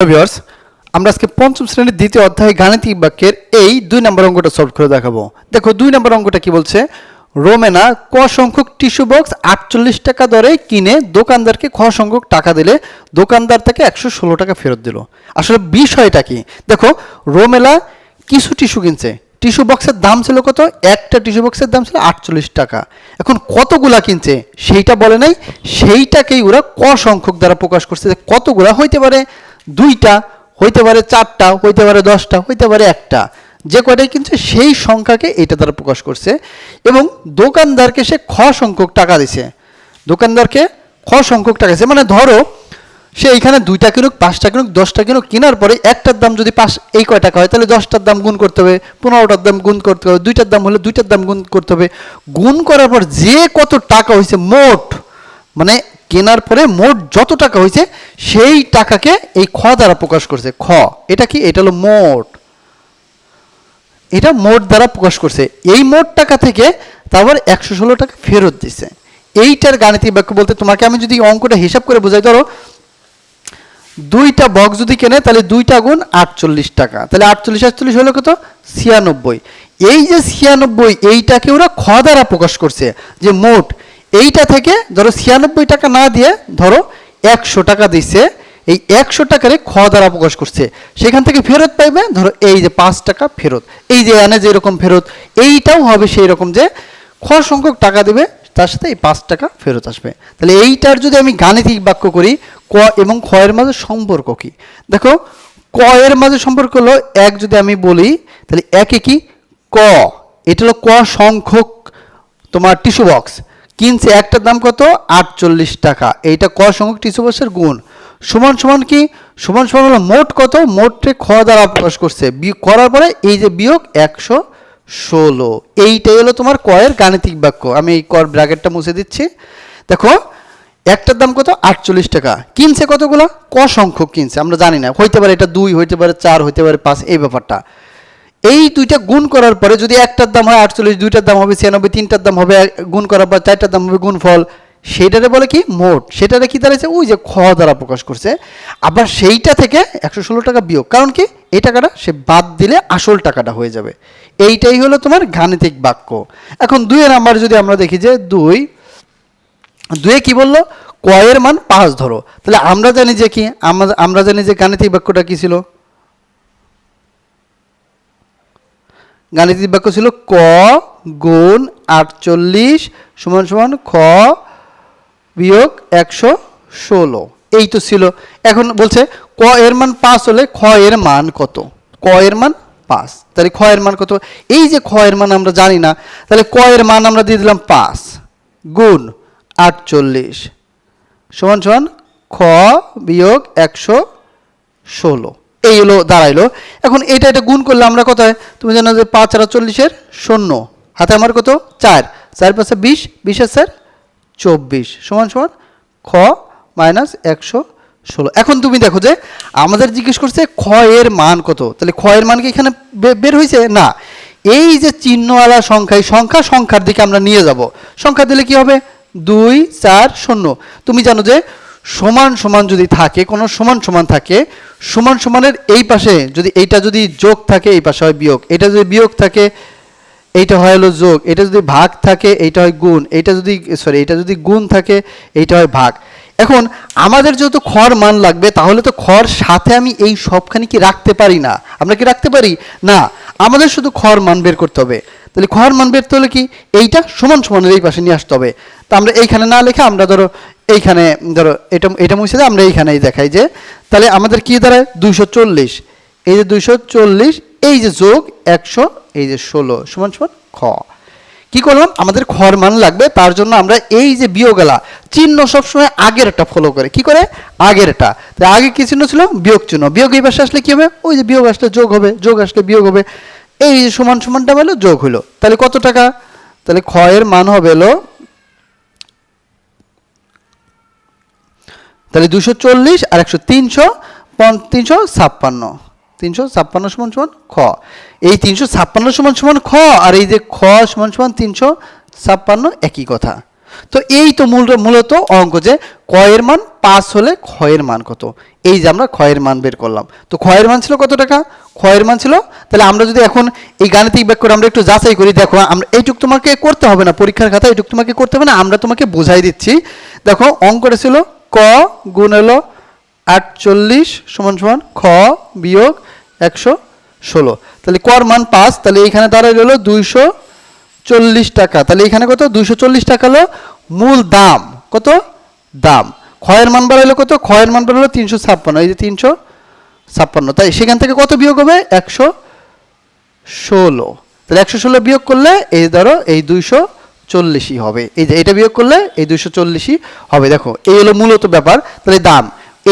Viewers, আমরা আজকে পঞ্চম শ্রেণীর দ্বিতীয় অধ্যায় গাণিতিক বাক্যের এই 2 নম্বর অঙ্কটা সলভ করে দেখাবো। দেখো 2 নম্বর অঙ্কটা কি বলছে, রোমেনা ক সংখ্যক টিস্যু বক্স 48 টাকা দরে কিনে দোকানদারকে খ সংখ্যক টাকা দিলে দোকানদার তাকে 116 টাকা ফেরত দিল। আসলে বিষয়টা কি, দেখো রোমেলা কিছু টিস্যু কিনছে, টিস্যু বক্সের দাম ছিল কত, একটা টিস্যু বক্সের দাম ছিল 48 টাকা। এখন কতগুলা কিনছে সেইটা বলে নাই, সেইটাকেই ওরা ক সংখ্যক দ্বারা প্রকাশ করছে যে কতগুলা হইতে পারে, 2টা হইতে পারে, 4টা হইতে পারে, 10টা হইতে পারে, একটা, যে কয়টাই কিনছে সেই সংখ্যাকে এটা দ্বারা প্রকাশ করছে। এবং দোকানদারকে সে খ সংখ্যক টাকা দিছে, দোকানদারকে খ সংখ্যক টাকা দিছে, মানে ধরো সে এইখানে 2টা কিনুক, 5টা কিনুক, 10টা কিনুক, কেনার পরে একটার দাম যদি 5 এই কয় টাকা হয় তাহলে 10টার দাম গুণ করতে হবে, 15টার দাম গুণ করতে হবে, 2টার দাম হলে 2টার দাম গুণ করতে হবে। গুণ করার পর যে কত টাকা হয়েছে মোট, মানে কেনার পরে মোট যত টাকা হয়েছে সেই টাকাকে এই খ দ্বারা প্রকাশ করছে। খ এটা কি, এটা হলো মোট, এটা মোট দ্বারা প্রকাশ করছে। এই মোট টাকা থেকে তারপর 116 টাকা ফেরত দিছে। এইটার গাণিতিক বাক্য বলতে তোমাকে আমি যদি অঙ্কটা হিসাব করে বোঝাই, ধরো 2টা বক্স যদি কেনে তাহলে 2টা গুণ 48 টাকা, তাহলে 48 হলো কত, 96। এই যে 96 এইটাকে ওরা খ দ্বারা প্রকাশ করছে যে মোট, এইটা থেকে ধরো 96 টাকা না দিয়ে ধরো 100 টাকা দিছে, এই 100 টাকারে খ দ্বারা প্রকাশ করছে। সেখান থেকে ফেরত পাইবে ধরো এই যে 5 টাকা ফেরত, এই যে এনে যেরকম ফেরত এইটাও হবে সেই রকম, যে খ সংখ্যক টাকা দেবে তার সাথে এই 5 টাকা ফেরত আসবে। তাহলে এইটার যদি আমি গাণিতিক বাক্য করি, ক এবং খ এর মাঝে সম্পর্ক কি, দেখো ক এর মাঝে সম্পর্ক হলো এক, যদি আমি বলি তাহলে একে কি ক, এটা হলো ক সংখ্যক তোমার টিস্যু বক্স কিনছে, একটার দাম কত 48 টাকা, এইটা ক সংখ্যক টিস্যু বক্সের গুণ, সমান সমান কি, সমান সমান হলো মোট কত, মোটে খ দ্বারা প্রকাশ করছে, করার পরে এই যে বিয়োগ 116, এইটাই হলো তোমার ক এর গাণিতিক বাক্য। আমি এই কর ব্র্যাকেটটা মুছে দিচ্ছি। দেখো একটার দাম কত 48 টাকা, কিনছে কতগুলো, ক সংখ্যক কিনছে, আমরা জানি না, হইতে পারে এটা 2, হইতে পারে 4, হইতে পারে 5, এই ব্যাপারটা। এই দুইটা গুণ করার পরে যদি একটার দাম হয় 48, দুইটার দাম হবে 96, তিনটার দাম হবে গুণ করার পর 4টার দাম হবে গুণফল, সেইটারে বলে কি মোট, সেটারে কি দাঁড়াইছে ওই যে খ দ্বারা প্রকাশ করছে। আবার সেইটা থেকে 116 টাকা বিয়োগ, কারণ কি এই টাকাটা সে বাদ দিলে আসল টাকাটা হয়ে যাবে। এইটাই হলো তোমার গাণিতিক বাক্য। এখন 2 নাম্বার যদি আমরা দেখি যে 2 কি বললো, ক এর মান 5 ধরো, তাহলে আমরা জানি যে কি, আমরা জানি যে গাণিতিক বাক্যটা কি ছিল, গাণিতিক বাক্য ছিল ক গুণ 48 সমান সমান খ বিয়োগ 116, এই তো ছিল। এখন বলছে ক এর মান 5 হলে খ এর মান কত, ক এর মান 5, তাহলে খ এর মান কত, এই যে খ এর মান আমরা জানি না, তাহলে ক এর মান আমরা দিয়ে দিলাম 5 গুণ 48 সমান সমান খ বিয়োগ 116, এই হলো দাঁড়াইলো। এখন এটা গুণ করলে আমরা কত হয়, তুমি জানো যে 5 আর 40 শূন্য, হাতে আমার কত 4, 4 5 20, 20 আর 4 24 সমান সমান খ মাইনাস 116। এখন তুমি দেখো যে আমাদের জিজ্ঞেস করছে খ এর মান কত, তাহলে খ এর মান কি এখানে বের হয়েছে না, এই যে চিহ্নওয়ালা সংখ্যা, এই সংখ্যার দিকে আমরা নিয়ে যাব, সংখ্যা দিলে কি হবে 2 4 0। তুমি জানো যে সমান সমান যদি থাকে, কোনো সমান সমান থাকে, সমান সমানের এই পাশে যদি এইটা যদি যোগ থাকে এই পাশে হয় বিয়োগ, এটা যদি বিয়োগ থাকে এইটা হয় হলো যোগ, এটা যদি ভাগ থাকে এইটা হয় গুণ, এটা যদি গুণ থাকে এইটা হয় ভাগ। এখন আমাদের যেহেতু খর মান লাগবে, তাহলে তো খর সাথে আমি এই সবখানি কি রাখতে পারি না, আমরা কি রাখতে পারি না, আমাদের শুধু খর মান বের করতে হবে। তাহলে খর মান বের করতে হলে কি এইটা সমান সমানের এই পাশে নিয়ে আসতে হবে। তা আমরা এইখানে না লিখে আমরা ধরো এইখানে ধরো এটা মুছে দিয়ে আমরা এইখানেই দেখাই যে, তাহলে আমাদের কি দাঁড়ায় 240, এই যে 240, এই যে যোগ 100, এই যে 16 সমান সমান খ। কি করলাম, আমাদের খর মান লাগবে, তার জন্য আমরা এই যে বিয়োগলা চিহ্ন সবসময় আগেরটা ফলো করে, কি করে আগেরটা, তাই আগে কি চিহ্ন ছিল বিয়োগ চিহ্ন, বিয়োগ এই পাশে আসলে কি হবে, ওই যে বিয়োগ আসলে যোগ হবে, যোগ আসলে বিয়োগ হবে, এই যে সমান সমানটা হলো যোগ হলো, তাহলে কত টাকা, তাহলে খ এর মান হবে হলো, তাহলে 240 আর 100 356, 356 সমান সমান খ, এই 356 সমান সমান খ, আর এই যে খ সমান সমান 356 একই কথা। তো এই তো মূলত অঙ্ক যে ক এর মান 5 হলে খ এর মান কত, এই যে আমরা ক্ষয়ের মান বের করলাম। তো ক্ষয়ের মান ছিল কত টাকা? ক্ষয়ের মান ছিল, তাহলে আমরা যদি এখন এই গাণিতিক ব্যাক করে আমরা একটু যাচাই করি, দেখো আমরা এইটুক তোমাকে করতে হবে না, পরীক্ষার খাতায় এইটুক তোমাকে করতে হবে না, আমরা তোমাকে বোঝাই দিচ্ছি। দেখো অঙ্কটা ছিল ক গুণ হলো 48 সমান সমান খ বিয়োগ 116। তাহলে কর মান 5, তাহলে এইখানে দাঁড়াই হলো 240 টাকা। তাহলে এখানে কত? 240 টাকা হলো মূল দাম। কত? দাম। ক্ষয়ের মান বাড়াইলো কত? ক্ষয়ের মান বাড়ালো 356, এই যে 356, তাই সেখান থেকে কত বিয়োগ হবে? 116। তাহলে 116 বিয়োগ করলে এই ধরো এই 240ই হবে, এই যে এটা বিয়োগ করলে এই 240ই হবে। দেখো এই হলো মূলত ব্যাপার। তাহলে দাম,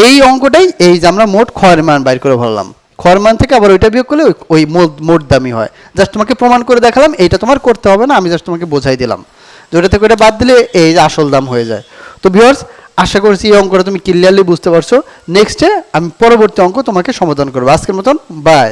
এই অঙ্কটাই এই যে আমরা মোট ক্ষয়ের মান বাইর করে ফেললাম। ক্ষয়ের মান থেকে আবার ওইটা বিয়োগ করলে ওই মোট দামই হয়। জাস্ট তোমাকে প্রমাণ করে দেখালাম, এইটা তোমার করতে হবে না, আমি জাস্ট তোমাকে বোঝাই দিলাম যে ওটা থেকে ওটা বাদ দিলে এই যে আসল দাম হয়ে যায়। তো ভিউয়ার্স, আশা করছি এই অঙ্কটা তুমি ক্লিয়ারলি বুঝতে পারছো। নেক্সটে আমি পরবর্তী অঙ্ক তোমাকে সমাধান করবো। আজকের মতন বাই।